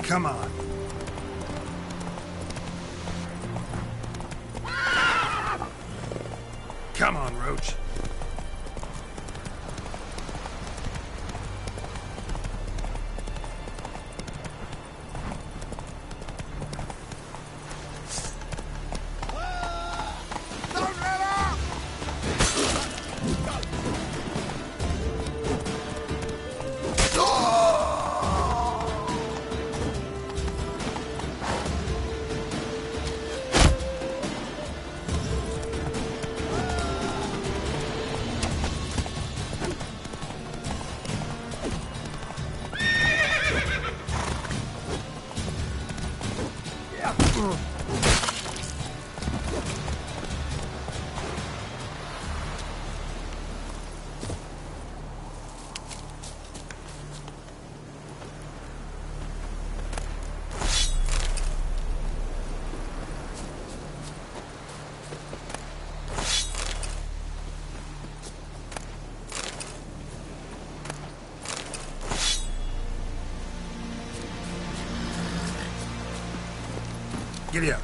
Come on. Come on, Roach. Giddy up.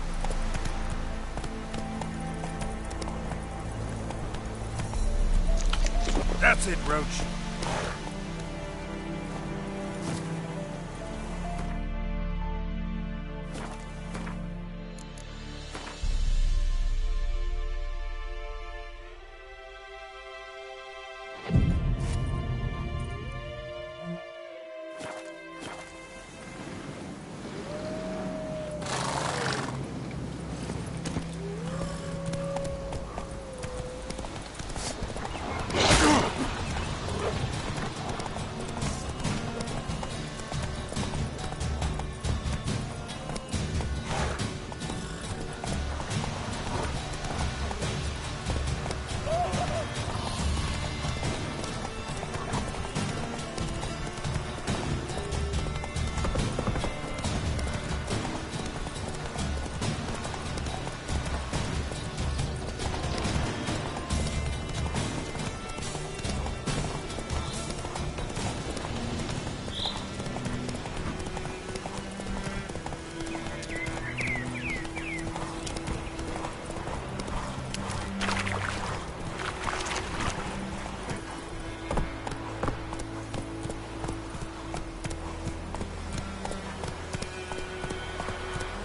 That's it, Roach.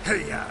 Hey-ya!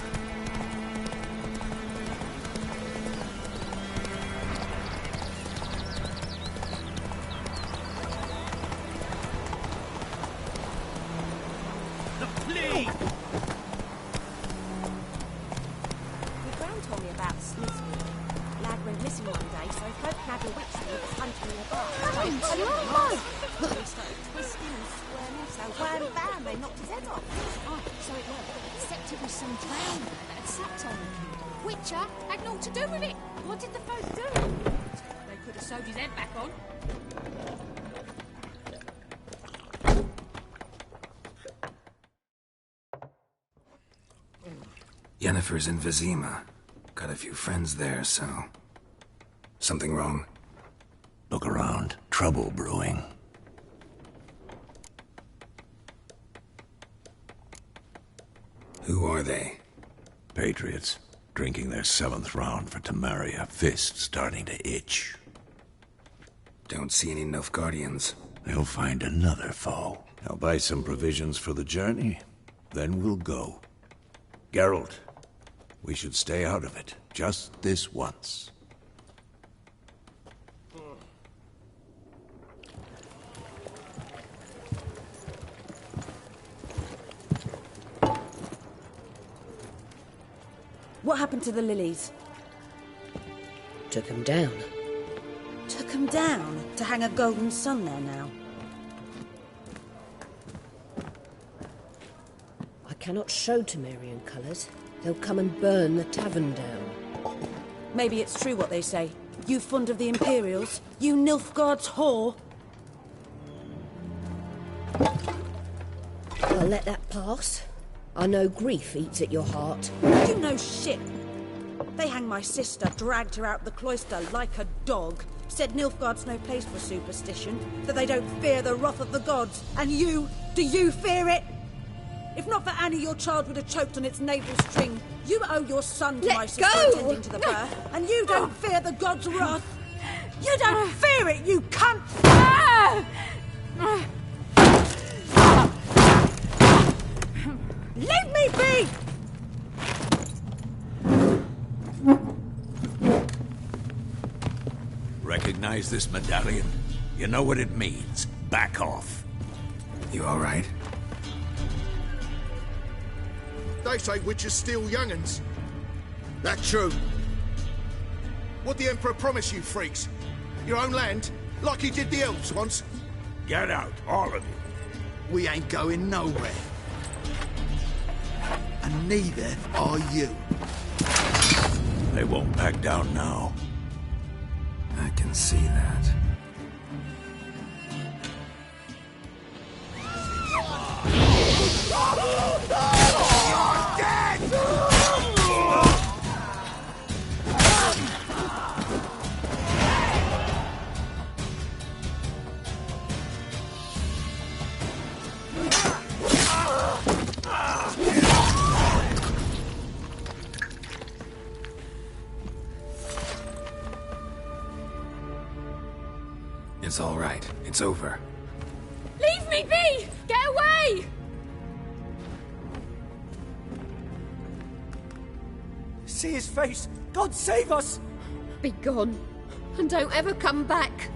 Yennefer's in Vizima. Got a few friends there, so... Something wrong? Look around. Trouble brewing. Who are they? Patriots. Drinking their 7th round for Temeria. Fist starting to itch. Don't see any Nilfgaardians. They'll find another foe. I'll buy some provisions for the journey. Then we'll go. Geralt, we should stay out of it. Just this once. What happened to the lilies? Took them down. Took them down? To hang a golden sun there now? I cannot show Temerian colours. They'll come and burn the tavern down. Maybe it's true what they say. You fond of the Imperials? You Nilfgaard's whore? I'll let that pass. I know grief eats at your heart. You know shit. They hanged my sister, dragged her out the cloister like a dog. Said Nilfgaard's no place for superstition, that they don't fear the wrath of the gods. And you, do you fear it? If not for Annie, your child would have choked on its navel string. You owe your son to Let my sister go! attending to the birth, and you don't fear the god's wrath. You don't fear it, you cunt! Leave me be! Recognize this medallion? You know what it means. Back off. You all right? They say witches steal young'uns. That true? What the Emperor promise you, freaks? Your own land? Like he did the elves once? Get out, all of you. We ain't going nowhere. And neither are you. They won't back down now. I can see that. It's all right. It's over. Leave me be! Get away! See his face! God save us! Be gone, and don't ever come back.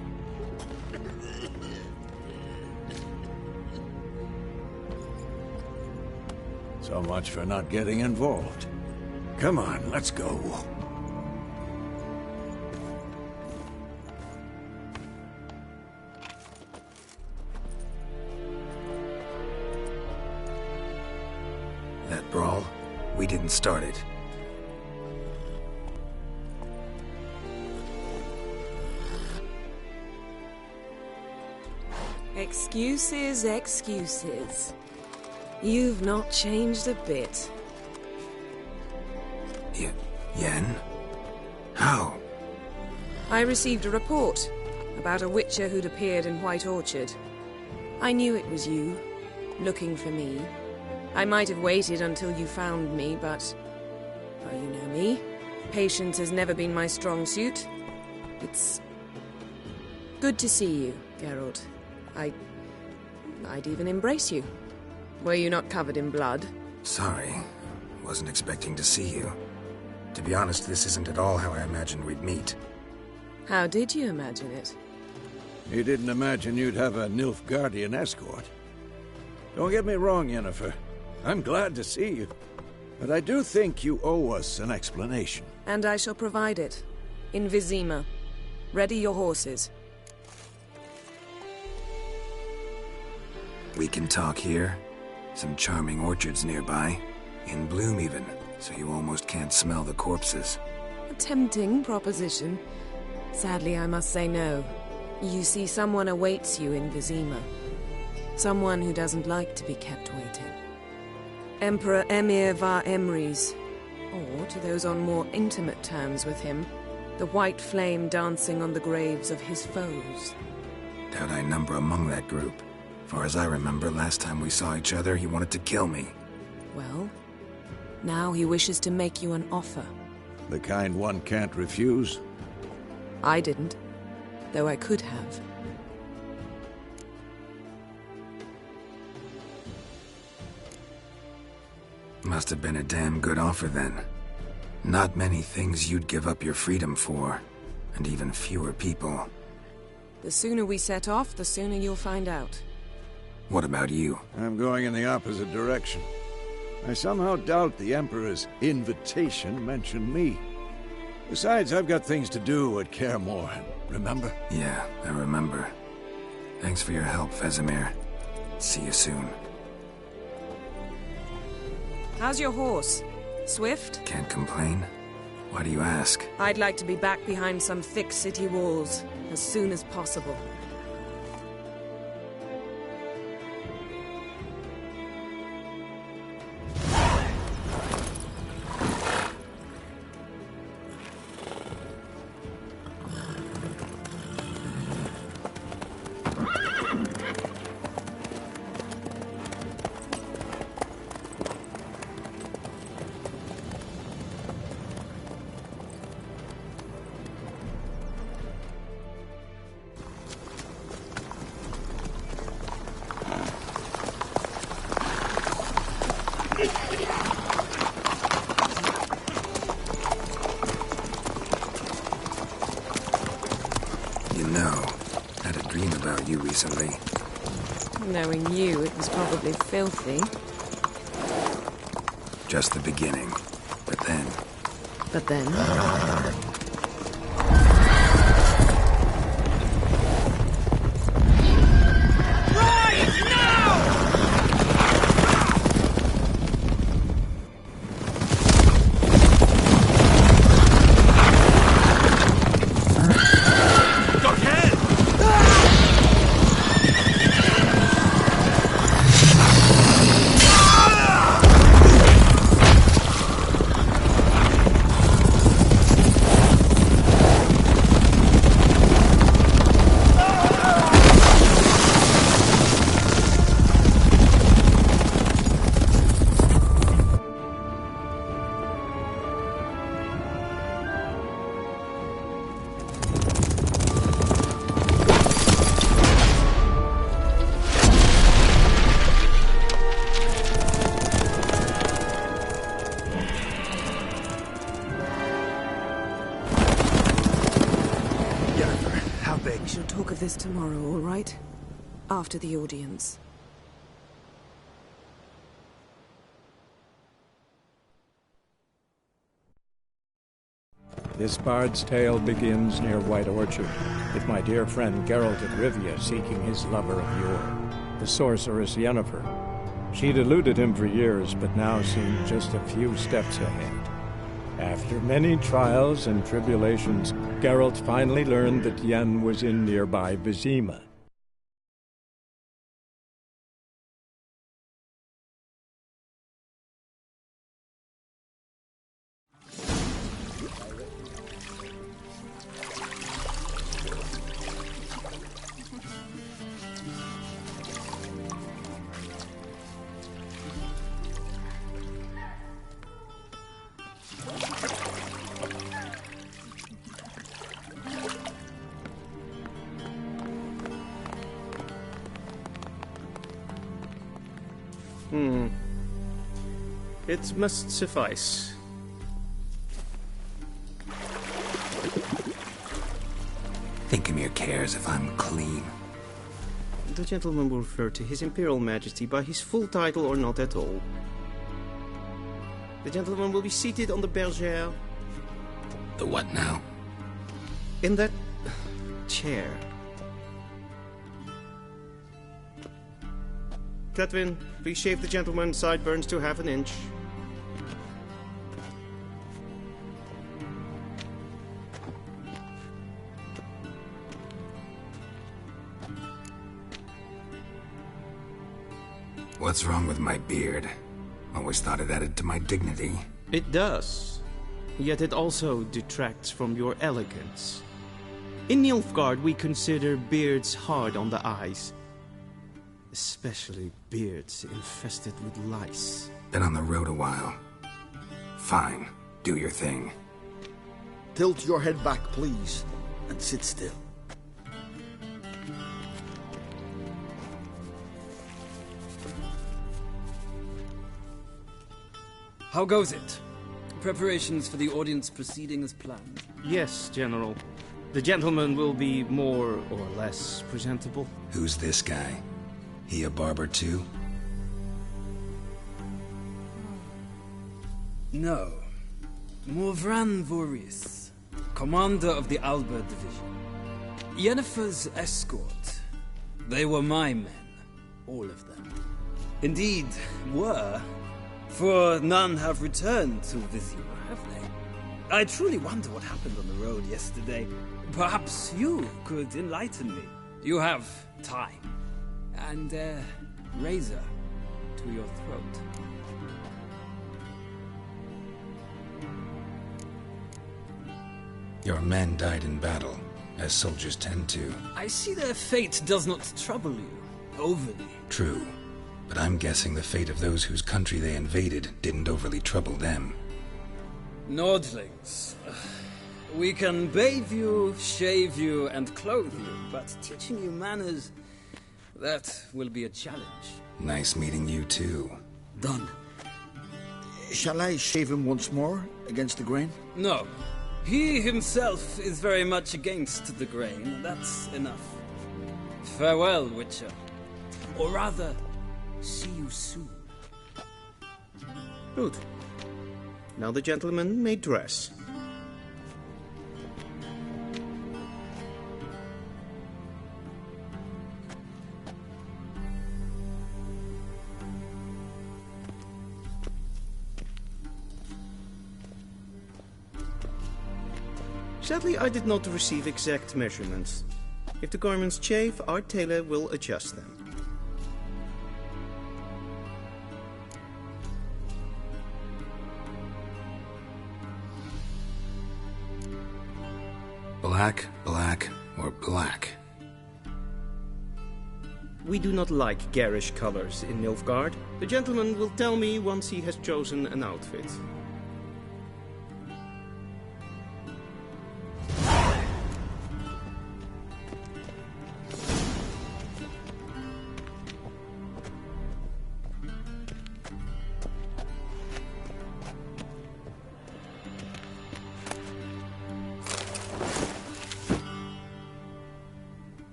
So much for not getting involved. Come on, let's go. That brawl, we didn't start it. Excuses, excuses. You've not changed a bit. Yen? How? I received a report about a witcher who'd appeared in White Orchard. I knew it was you, looking for me. I might have waited until you found me, but... well, you know me. Patience has never been my strong suit. It's... good to see you, Geralt. I'd even embrace you. Were you not covered in blood? Sorry. Wasn't expecting to see you. To be honest, this isn't at all how I imagined we'd meet. How did you imagine it? You didn't imagine you'd have a Nilfgaardian escort. Don't get me wrong, Yennefer. I'm glad to see you. But I do think you owe us an explanation. And I shall provide it. In Vizima. Ready your horses. We can talk here. Some charming orchards nearby. In bloom even, so you almost can't smell the corpses. A tempting proposition. Sadly, I must say no. You see, someone awaits you in Vizima. Someone who doesn't like to be kept waiting. Emperor Emir var Emrys. Or, to those on more intimate terms with him, the white flame dancing on the graves of his foes. Doubt I number among that group. Far as I remember, last time we saw each other, he wanted to kill me. Well, now he wishes to make you an offer. The kind one can't refuse. I didn't, though I could have. Must have been a damn good offer then. Not many things you'd give up your freedom for, and even fewer people. The sooner we set off, the sooner you'll find out. What about you? I'm going in the opposite direction. I somehow doubt the Emperor's invitation mentioned me. Besides, I've got things to do at Kaer Morhen, remember? Yeah, I remember. Thanks for your help, Vesemir. See you soon. How's your horse? Swift? Can't complain. Why do you ask? I'd like to be back behind some thick city walls, as soon as possible. don't know. Had a dream about you recently. Knowing you, it was probably filthy. Just the beginning. But then... But then? This tomorrow, all right? After the audience. This bard's tale begins near White Orchard, with my dear friend Geralt of Rivia seeking his lover of yore, the sorceress Yennefer. She'd eluded him for years, but now seemed just a few steps ahead. After many trials and tribulations, Geralt finally learned that Yen was in nearby Vizima. It must suffice. Think Emir cares if I'm clean? The gentleman will refer to His Imperial Majesty by his full title or not at all. The gentleman will be seated on the bergère. The what now? In that chair. Cletwin, please shave the gentleman's sideburns to ½ inch. What's wrong with my beard? Always thought it added to my dignity. It does. Yet it also detracts from your elegance. In Nilfgaard, we consider beards hard on the eyes. Especially beards infested with lice. Been on the road a while. Fine. Do your thing. Tilt your head back, please, and sit still. How goes it? Preparations for the audience proceeding as planned? Yes, General. The gentleman will be more or less presentable. Who's this guy? He a barber too? No. Morvran Voorhis, commander of the Alba Division. Yennefer's escort. They were my men. All of them. Indeed, were. For none have returned to Vizima, have they? I truly wonder what happened on the road yesterday. Perhaps you could enlighten me. You have time. And a razor to your throat. Your men died in battle, as soldiers tend to. I see their fate does not trouble you overly. True. But I'm guessing the fate of those whose country they invaded didn't overly trouble them. Nordlings. We can bathe you, shave you, and clothe you, but teaching you manners, that will be a challenge. Nice meeting you too. Done. Shall I shave him once more, against the grain? No. He himself is very much against the grain. That's enough. Farewell, Witcher. Or rather, see you soon. Good. Now the gentleman may dress. Sadly, I did not receive exact measurements. If the garments chafe, our tailor will adjust them. Black, black, or black? We do not like garish colors in Nilfgaard. The gentleman will tell me once he has chosen an outfit.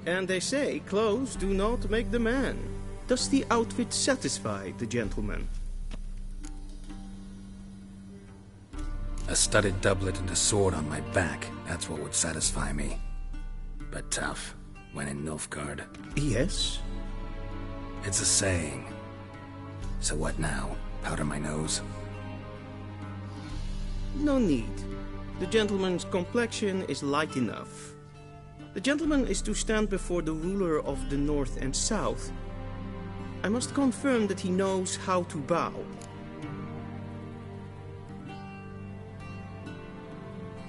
And they say clothes do not make the man. Does the outfit satisfy the gentleman? A studded doublet and a sword on my back, that's what would satisfy me. But tough, when in Nilfgaard. Yes? It's a saying. So what now? Powder my nose? No need. The gentleman's complexion is light enough. The gentleman is to stand before the ruler of the North and South. I must confirm that he knows how to bow.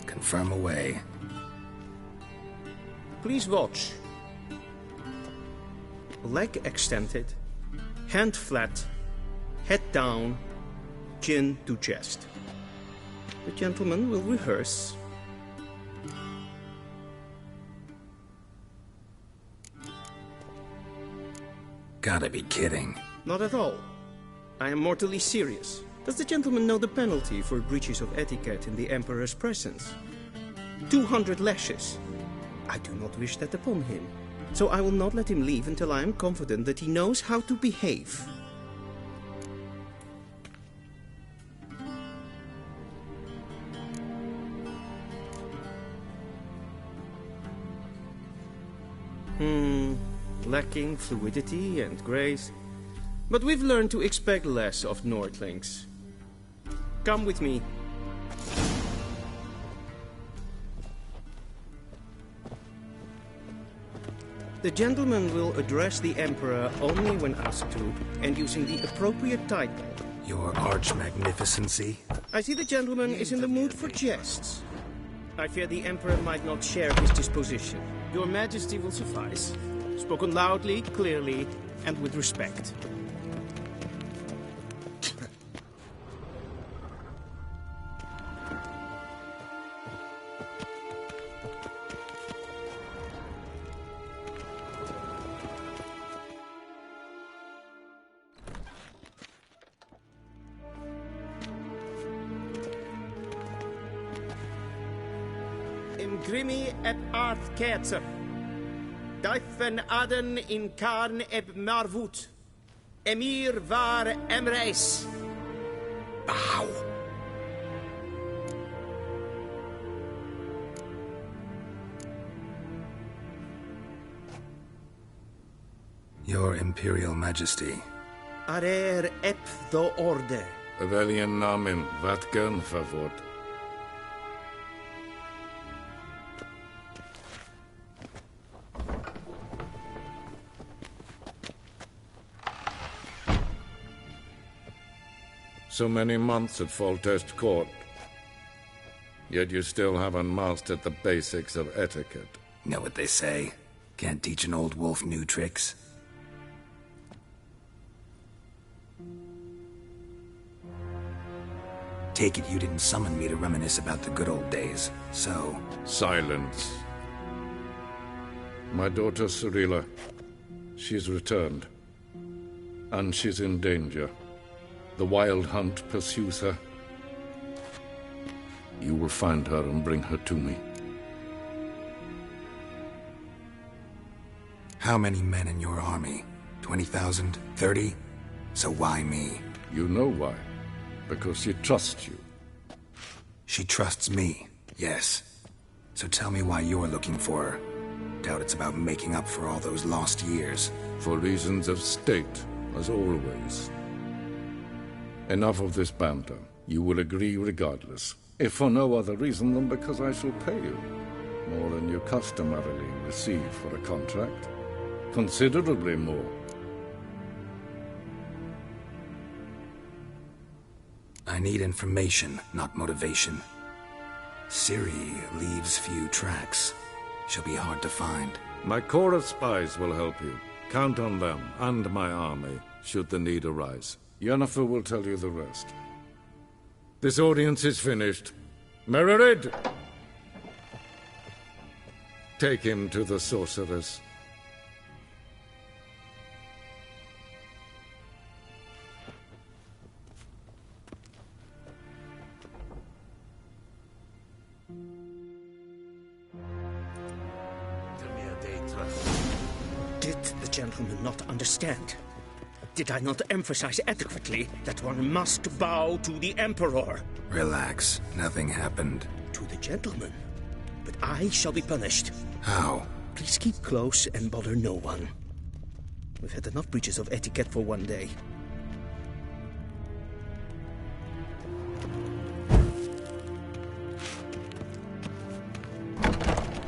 Confirm away. Please watch. Leg extended, hand flat, head down, chin to chest. The gentleman will rehearse. Gotta be kidding. Not at all. I am mortally serious. Does the gentleman know the penalty for breaches of etiquette in the Emperor's presence? 200 lashes. I do not wish that upon him. So I will not let him leave until I am confident that he knows how to behave. Lacking fluidity and grace. But we've learned to expect less of Nordlings. Come with me. The gentleman will address the Emperor only when asked to, and using the appropriate title. Your arch-magnificency? I see the gentleman is in the mood for jests. I fear the Emperor might not share his disposition. Your Majesty will suffice. Spoken loudly, clearly, and with respect. Grimi et art kerzer. Daifen aden in karn eb marvut. Emir var emreis. Bow. Your Imperial Majesty. Arer ep the orde. Weljen namen, wat gun favort. So many months at Foltest Court. Yet you still haven't mastered the basics of etiquette. Know what they say? Can't teach an old wolf new tricks. Take it you didn't summon me to reminisce about the good old days, so... Silence. My daughter Cirilla, she's returned. And she's in danger. The Wild Hunt pursues her. You will find her and bring her to me. How many men in your army? 20,000? 30? So why me? You know why. Because she trusts you. She trusts me, yes. So tell me why you're looking for her. Doubt it's about making up for all those lost years. For reasons of state, as always. Enough of this banter. You will agree regardless. If for no other reason than because I shall pay you. More than you customarily receive for a contract. Considerably more. I need information, not motivation. Ciri leaves few tracks. She'll be hard to find. My corps of spies will help you. Count on them, and my army, should the need arise. Yennefer will tell you the rest. This audience is finished. Mererid! Take him to the sorceress. Did the gentleman not understand? Did I not emphasize adequately that one must bow to the Emperor? Relax. Nothing happened. To the gentleman. But I shall be punished. How? Please keep close and bother no one. We've had enough breaches of etiquette for one day.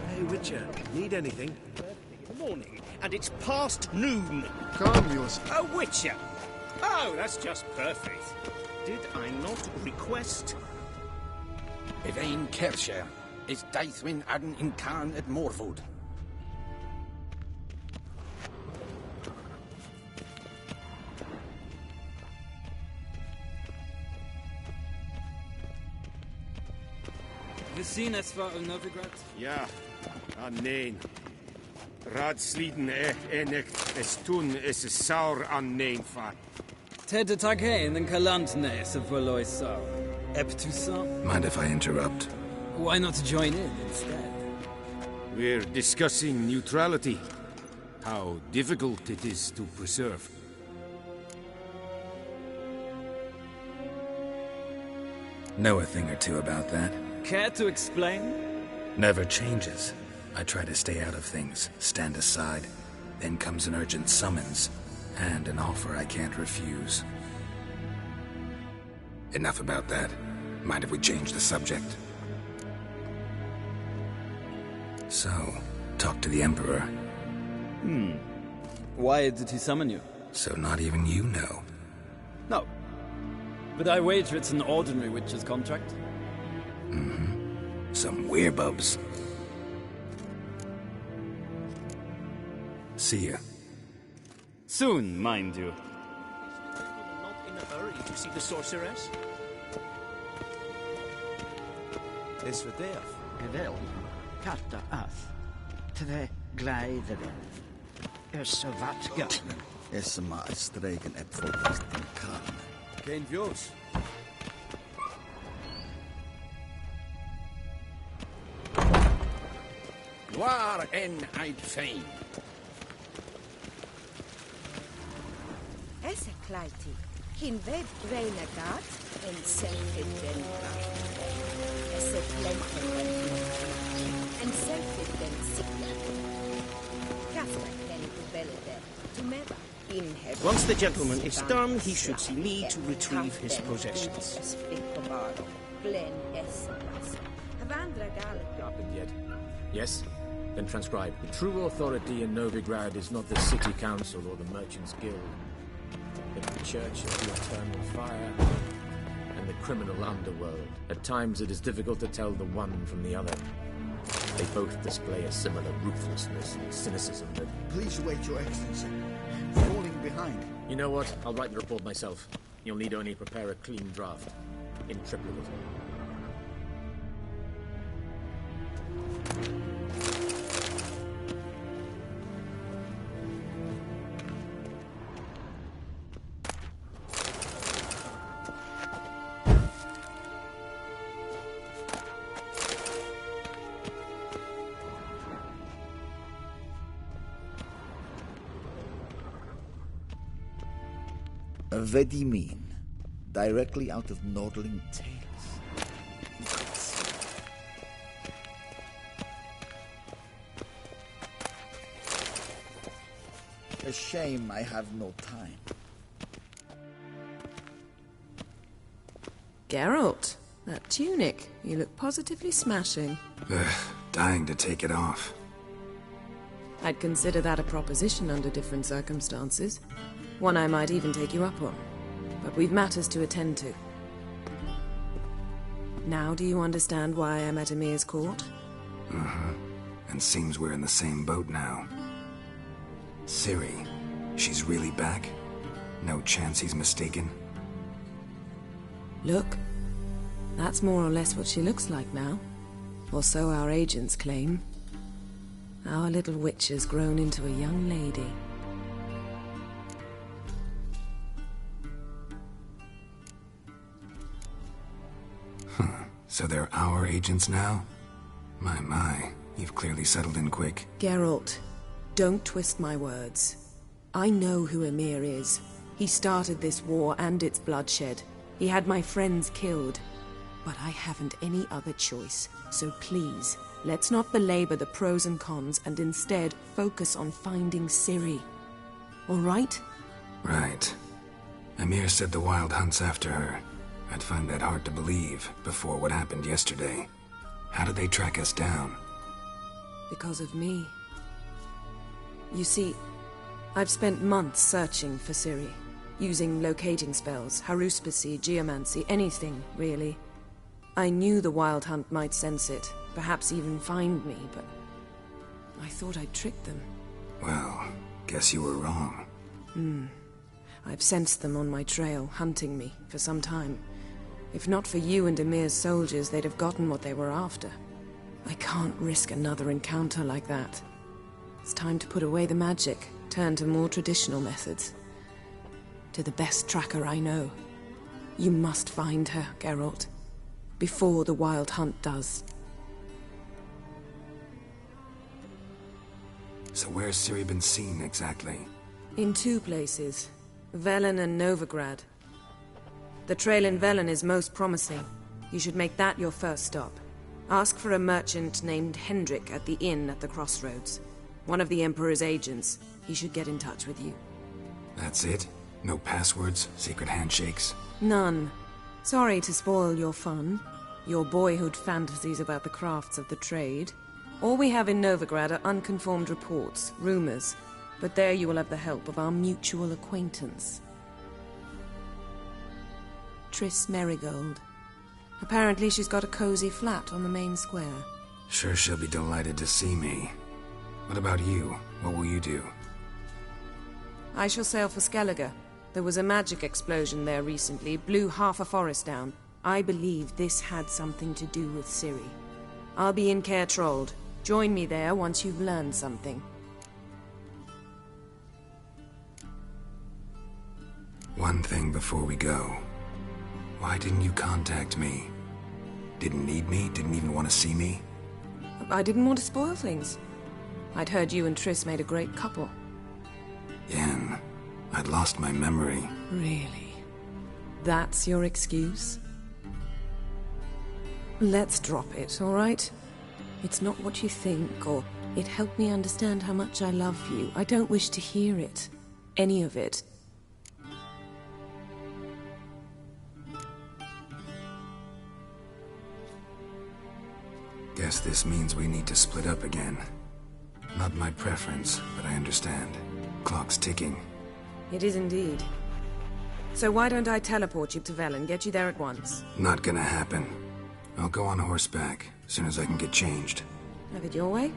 Hey, Witcher, need anything? Morning, and it's past noon. Calm yourself. A Witcher! Oh, that's just perfect. Did I not request? Bevain Kershire is Daithwin Adden in Khan at Morwood. We zien es voor Novigrad? Ja, nee. Raadsliden enicht es tun is saur an neen van. Ted tag heen en kalantne se verlois saur. Ep tu sa? Mind if I interrupt? Why not join in instead? We're discussing neutrality. How difficult it is to preserve. Know a thing or two about that. Care to explain? Never changes. I try to stay out of things, stand aside. Then comes an urgent summons, and an offer I can't refuse. Enough about that. Mind if we change the subject? So, talk to the Emperor. Why did he summon you? So not even you know. No. But I wager it's an ordinary witch's contract. Mm-hmm. Some weirbubbs. See ya. Soon, mind you. Not in a hurry to see the sorceress? Is for death. Wel, katta af. Tre gleideren. Så vatga. Is maar streken et volkast in kan. Geen views. Waar en uit fijn. Essa kleiti. Hin ved greina gat en selfin den gat. Essa plenten en selfin den sikla. Kasta ken ubelede. Tumeva. Once the gentleman is done, he should see me to retrieve his possessions. Happened yet? Yes? Then transcribe. The true authority in Novigrad is not the city council or the merchants' guild, but the church of the eternal fire and the criminal underworld. At times it is difficult to tell the one from the other. They both display a similar ruthlessness and cynicism that... Please wait, Your Excellency. Falling behind. You know what? I'll write the report myself. You'll need only prepare a clean draft. In triplicate. Vedimin, directly out of Nordling Tales. A shame I have no time. Geralt, that tunic. You look positively smashing. Dying to take it off. I'd consider that a proposition under different circumstances. One I might even take you up on. But we've matters to attend to. Now do you understand why I'm at Emir's court? Uh-huh. And seems we're in the same boat now. Ciri, she's really back? No chance he's mistaken? Look. That's more or less what she looks like now. Or so our agents claim. Our little witch has grown into a young lady. So they're our agents now? My, you've clearly settled in quick. Geralt, don't twist my words. I know who Emir is. He started this war and its bloodshed. He had my friends killed. But I haven't any other choice. So please, let's not belabor the pros and cons and instead focus on finding Ciri. All right? Right. Emir said the Wild hunt's after her. I'd find that hard to believe before what happened yesterday. How did they track us down? Because of me. You see, I've spent months searching for Ciri, using locating spells, haruspicy, geomancy, anything, really. I knew the Wild Hunt might sense it, perhaps even find me, but I thought I'd tricked them. Well, guess you were wrong. I've sensed them on my trail, hunting me, for some time. If not for you and Emir's soldiers, they'd have gotten what they were after. I can't risk another encounter like that. It's time to put away the magic, turn to more traditional methods. To the best tracker I know. You must find her, Geralt. Before the Wild Hunt does. So where's Ciri been seen, exactly? In two places. Velen and Novigrad. The trail in Velen is most promising. You should make that your first stop. Ask for a merchant named Hendrik at the inn at the crossroads. One of the Emperor's agents. He should get in touch with you. That's it? No passwords? Secret handshakes? None. Sorry to spoil your fun. Your boyhood fantasies about the crafts of the trade. All we have in Novigrad are unconfirmed reports, rumors. But there you will have the help of our mutual acquaintance. Triss Merigold. Apparently she's got a cozy flat on the main square. Sure she'll be delighted to see me. What about you? What will you do? I shall sail for Skellige. There was a magic explosion there recently, blew half a forest down. I believe this had something to do with Ciri. I'll be in Caer Trold. Join me there once you've learned something. One thing before we go. Why didn't you contact me? Didn't need me? Didn't even want to see me? I didn't want to spoil things. I'd heard you and Triss made a great couple. Yen, I'd lost my memory. Really? That's your excuse? Let's drop it, all right? It's not what you think, or it helped me understand how much I love you. I don't wish to hear it. Any of it. Guess this means we need to split up again. Not my preference, but I understand. Clock's ticking. It is indeed. So why don't I teleport you to Velen, get you there at once? Not gonna happen. I'll go on horseback, as soon as I can get changed. Have it your way?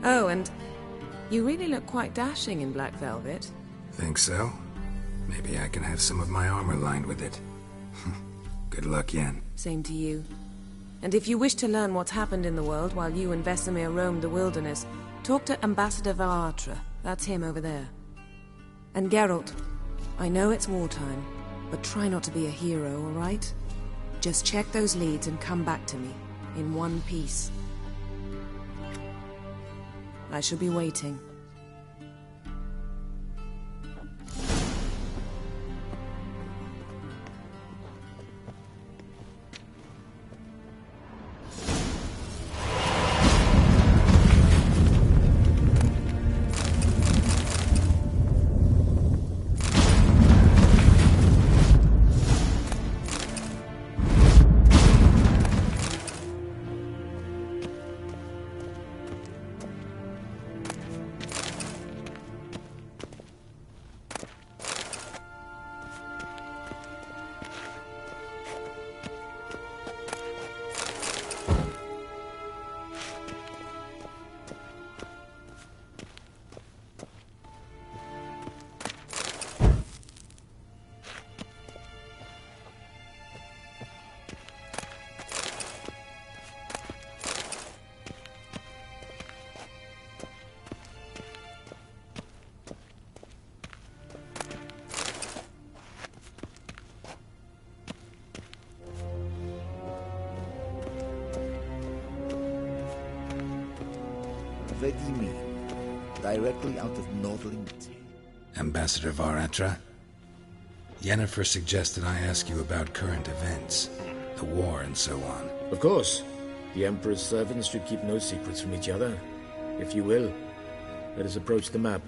Oh, and you really look quite dashing in black velvet. Think so? Maybe I can have some of my armor lined with it. Good luck, Yen. Same to you. And if you wish to learn what's happened in the world while you and Vesemir roamed the wilderness, talk to Ambassador Varatra. That's him over there. And Geralt, I know it's wartime, but try not to be a hero, all right? Just check those leads and come back to me, in one piece. I shall be waiting. What do you mean? Directly out of Nordling Tale? Ambassador Varatra? Yennefer suggested I ask you about current events, the war and so on. Of course. The Emperor's servants should keep no secrets from each other. If you will, let us approach the map.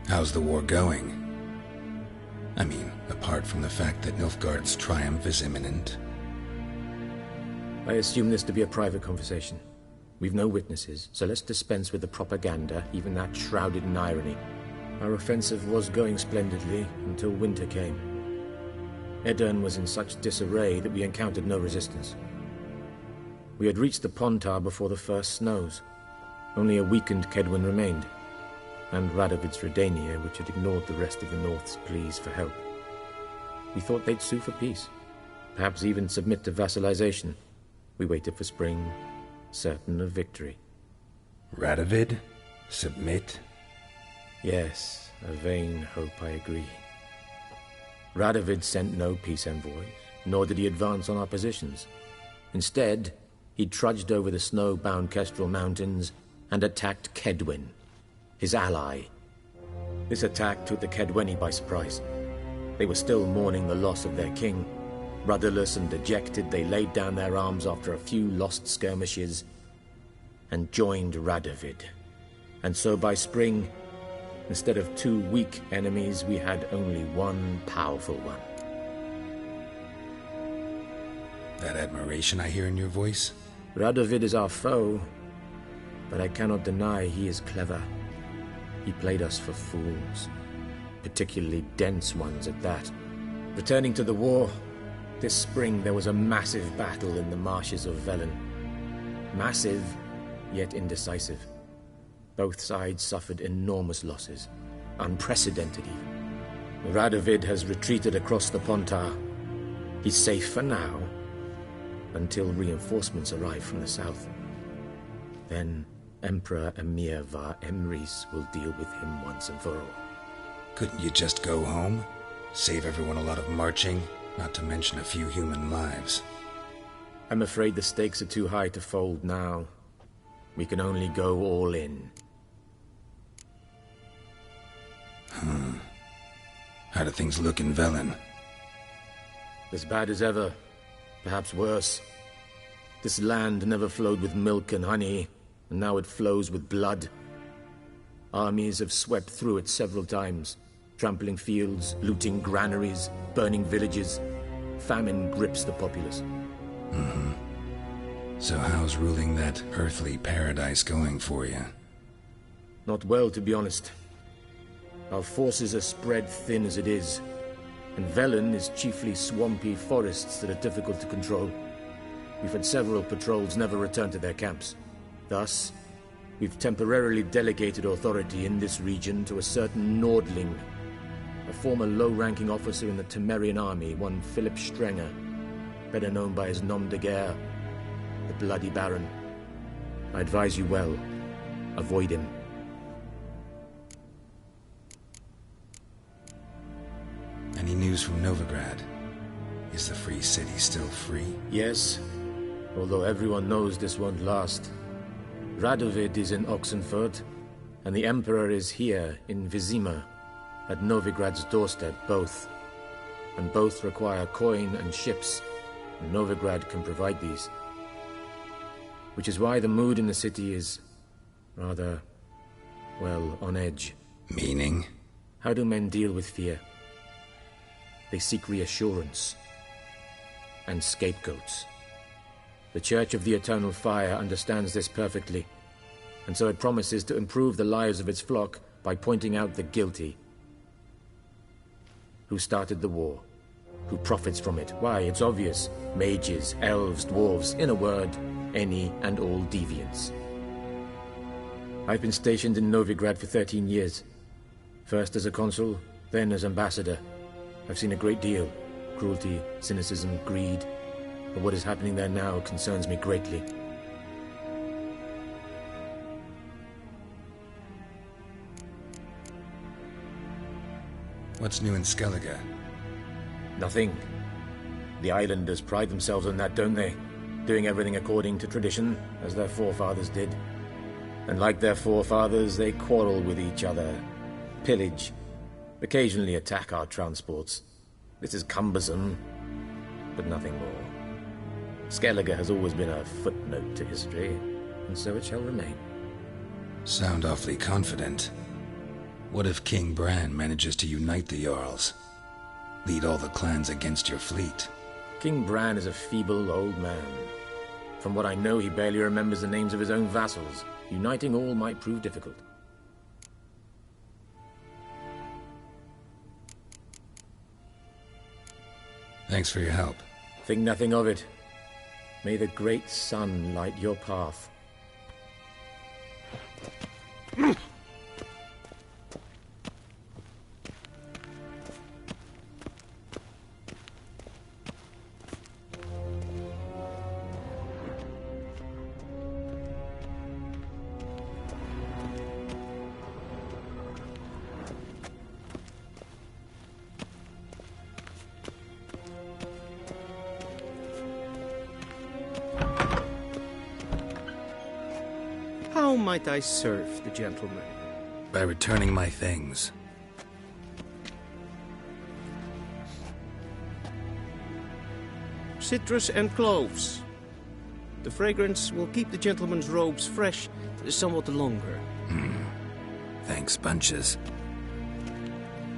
How's the war going? I mean, apart from the fact that Nilfgaard's triumph is imminent. I assume this to be a private conversation. We've no witnesses, so let's dispense with the propaganda, even that shrouded in irony. Our offensive was going splendidly until winter came. Edirn was in such disarray that we encountered no resistance. We had reached the Pontar before the first snows. Only a weakened Kedwin remained, and Radovid's Redania, which had ignored the rest of the North's pleas for help. We thought they'd sue for peace, perhaps even submit to vassalization. We waited for spring, certain of victory. Radovid? Submit? Yes, a vain hope, I agree. Radovid sent no peace envoys, nor did he advance on our positions. Instead, he trudged over the snow-bound Kestrel Mountains and attacked Kedwin, his ally. This attack took the Kedweni by surprise. They were still mourning the loss of their king. Rudderless and dejected, they laid down their arms after a few lost skirmishes and joined Radovid. And so by spring, Instead of 2 weak enemies, we had only one powerful one. That admiration I hear in your voice? Radovid is our foe, but I cannot deny he is clever. He played us for fools, particularly dense ones at that. Returning to the war, this spring there was a massive battle in the marshes of Velen. Massive, yet indecisive. Both sides suffered enormous losses, unprecedented even. Radovid has retreated across the Pontar. He's safe for now, until reinforcements arrive from the south. Then Emperor Emir var Emrys will deal with him once and for all. Couldn't you just go home? Save everyone a lot of marching, not to mention a few human lives. I'm afraid the stakes are too high to fold now. We can only go all in. How do things look in Velen? As bad as ever, perhaps worse. This land never flowed with milk and honey, and now it flows with blood. Armies have swept through it several times, trampling fields, looting granaries, burning villages. Famine grips the populace. So how's ruling that earthly paradise going for you? Not well, to be honest. Our forces are spread thin as it is, and Velen is chiefly swampy forests that are difficult to control. We've had several patrols never return to their camps. Thus, we've temporarily delegated authority in this region to a certain Nordling, a former low-ranking officer in the Temerian army, one Philip Strenger, better known by his nom de guerre, the Bloody Baron. I advise you well, avoid him. Any news from Novigrad? Is the free city still free? Yes, although everyone knows this won't last. Radovid is in Oxenfurt, and the Emperor is here in Vizima, at Novigrad's doorstep, both. And both require coin and ships, and Novigrad can provide these. Which is why the mood in the city is rather, well, on edge. Meaning? How do men deal with fear? They seek reassurance and scapegoats. The Church of the Eternal Fire understands this perfectly, and so it promises to improve the lives of its flock by pointing out the guilty. Who started the war? Who profits from it? Why, it's obvious. Mages, elves, dwarves, in a word, any and all deviants. I've been stationed in Novigrad for 13 years. First as a consul, then as ambassador. I've seen a great deal. Cruelty, cynicism, greed. But what is happening there now concerns me greatly. What's new in Skellige? Nothing. The islanders pride themselves on that, don't they? Doing everything according to tradition, as their forefathers did. And like their forefathers, they quarrel with each other, pillage, occasionally attack our transports. This is cumbersome, but nothing more. Skellige has always been a footnote to history, and so it shall remain. Sound awfully confident. What if King Bran manages to unite the Jarls? Lead all the clans against your fleet? King Bran is a feeble old man. From what I know, he barely remembers the names of his own vassals. Uniting all might prove difficult. Thanks for your help. Think nothing of it. May the great sun light your path. How might I serve the gentleman? By returning my things. Citrus and cloves. The fragrance will keep the gentleman's robes fresh somewhat longer. Thanks, bunches.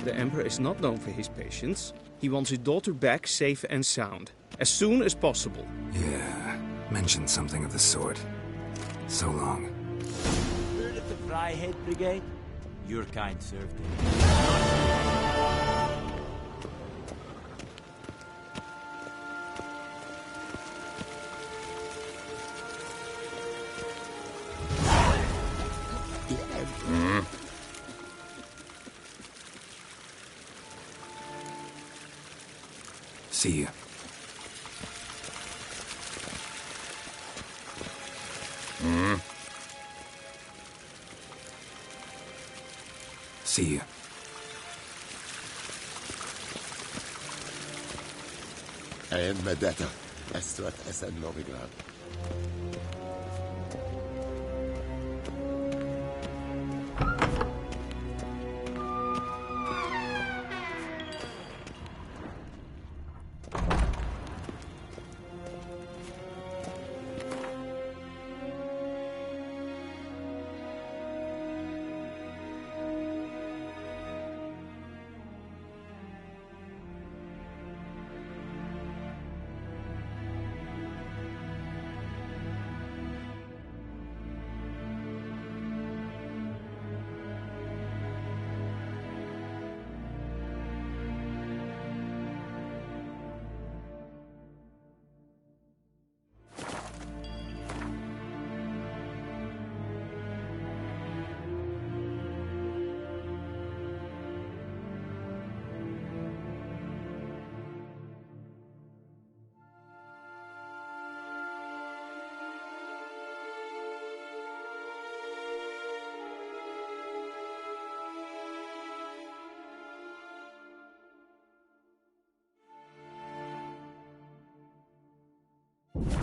The Emperor is not known for his patience. He wants his daughter back safe and sound, as soon as possible. Yeah, mentioned something of the sort. So long. Heard of the Fryhead Brigade? Your kind served it. See you. See you. And Medetta, Estrat Essen Novigrad.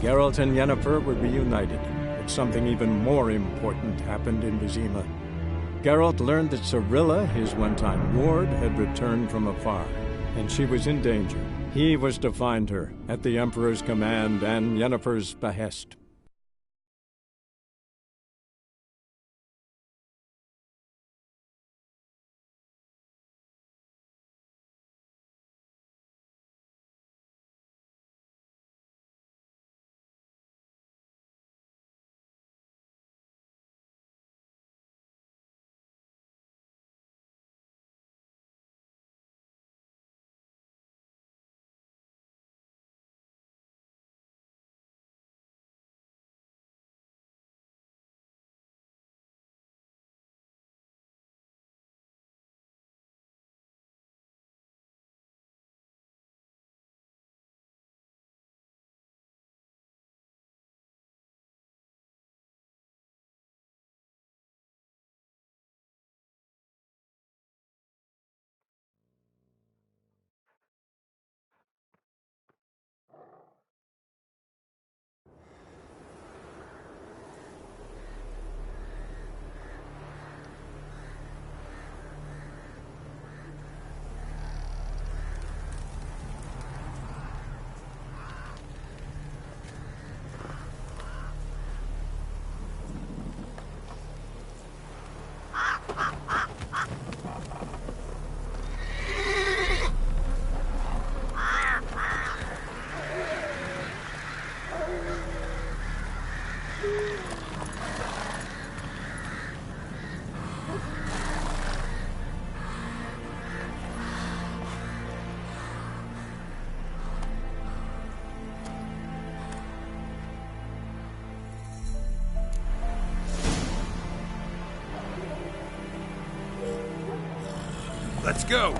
Geralt and Yennefer were reunited, but something even more important happened in Vizima. Geralt learned that Cirilla, his one-time ward, had returned from afar, and she was in danger. He was to find her, at the Emperor's command and Yennefer's behest. Let's go!